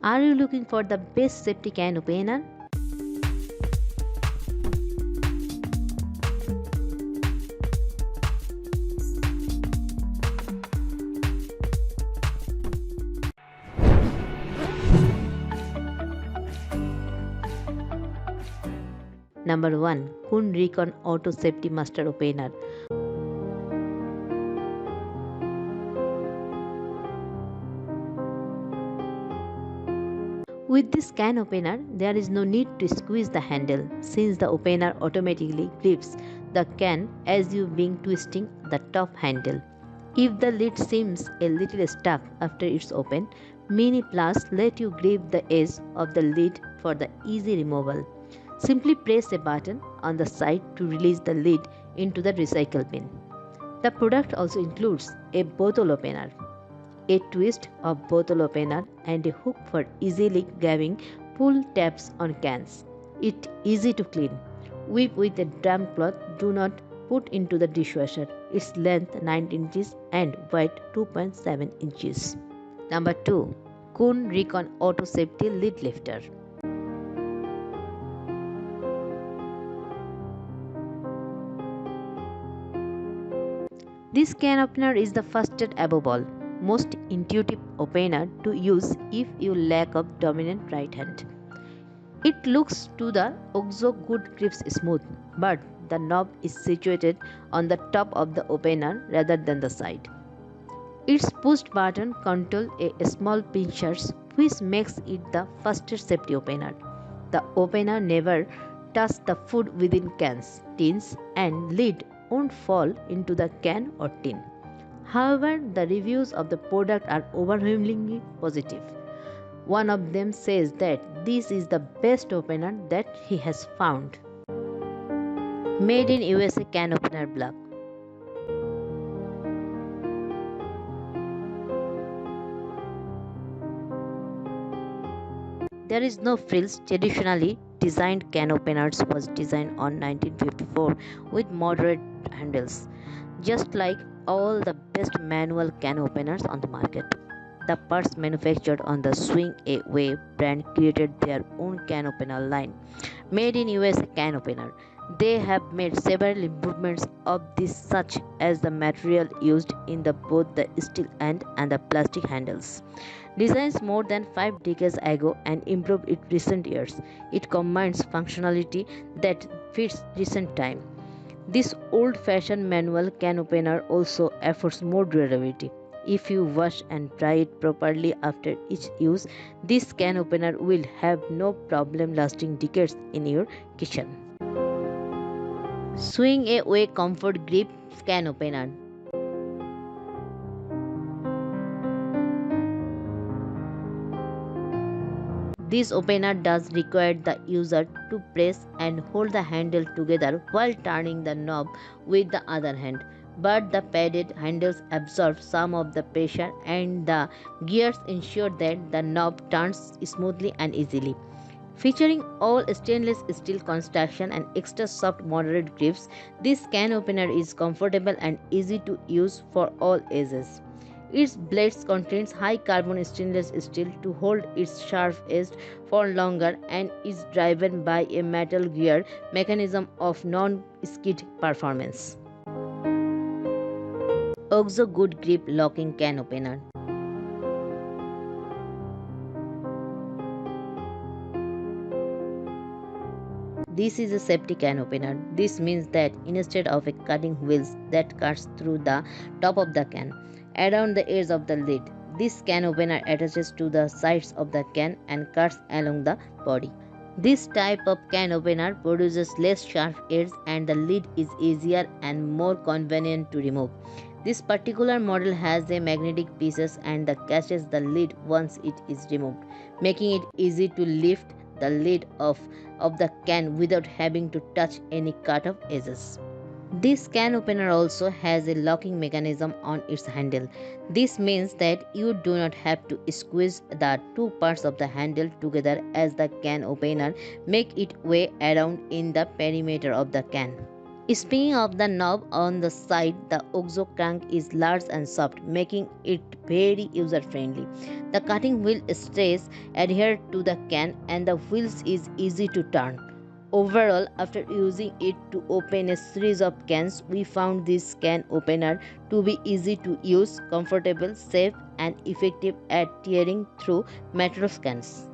Are you looking for the best safety can opener? Number 1. Kun Recon Auto Safety Master Opener. With this can opener, there is no need to squeeze the handle since the opener automatically grips the can as you being twisting the top handle. If the lid seems a little stuck after it's open, Mini Plus let you grip the edge of the lid for the easy removal. Simply press a button on the side to release the lid into the recycle bin. The product also includes a bottle opener, a twist of bottle opener and a hook for easily grabbing pull tabs on cans. It's easy to clean. Wipe with a damp cloth. Do not put into the dishwasher. Its length 9 inches and width 2.7 inches. Number 2. Kun Recon Auto Safety Lid Lifter. This can opener is the fastest above all, most intuitive opener to use if you lack of dominant right hand. It looks to the OXO good grips smooth, but the knob is situated on the top of the opener rather than the side. Its push button controls a small pinchers which makes it the fastest safety opener. The opener never touches the food within cans, tins, and lid won't fall into the can or tin. However, the reviews of the product are overwhelmingly positive. One of them says that this is the best opener that he has found. Made in USA Can Opener Block. There is no frills. Traditionally designed can openers was designed on 1954 with moderate handles, just like all the best manual can openers on the market. The parts manufactured on the Swing Away brand created their own can opener line, made in USA Can Opener. They have made several improvements of this, such as the material used in both the steel and the plastic handles. Designed more than 5 decades ago and improved in recent years, it combines functionality that fits recent time. This old-fashioned manual can opener also offers more durability. If you wash and dry it properly after each use, this can opener will have no problem lasting decades in your kitchen. Swing Away Comfort Grip Can Opener. This opener does require the user to press and hold the handle together while turning the knob with the other hand, but the padded handles absorb some of the pressure and the gears ensure that the knob turns smoothly and easily. Featuring all stainless steel construction and extra soft moderate grips, this can opener is comfortable and easy to use for all ages. Its blades contains high carbon stainless steel to hold its sharp edge for longer and is driven by a metal gear mechanism of non-skid performance. OXO Good Grip Locking Can Opener. This is a safety can opener. This means that instead of a cutting wheels that cuts through the top of the can, around the edge of the lid, this can opener attaches to the sides of the can and cuts along the body. This type of can opener produces less sharp edges and the lid is easier and more convenient to remove. This particular model has a magnetic pieces and that catches the lid once it is removed, making it easy to lift the lid of the can without having to touch any cut of edges. This can opener also has a locking mechanism on its handle. This means that you do not have to squeeze the two parts of the handle together as the can opener make its way around in the perimeter of the can. Speaking of the knob on the side, the OXO crank is large and soft, making it very user friendly. The cutting wheel stays adhered to the can and the wheels is easy to turn. Overall, after using it to open a series of cans, we found this can opener to be easy to use, comfortable, safe, and effective at tearing through metal cans.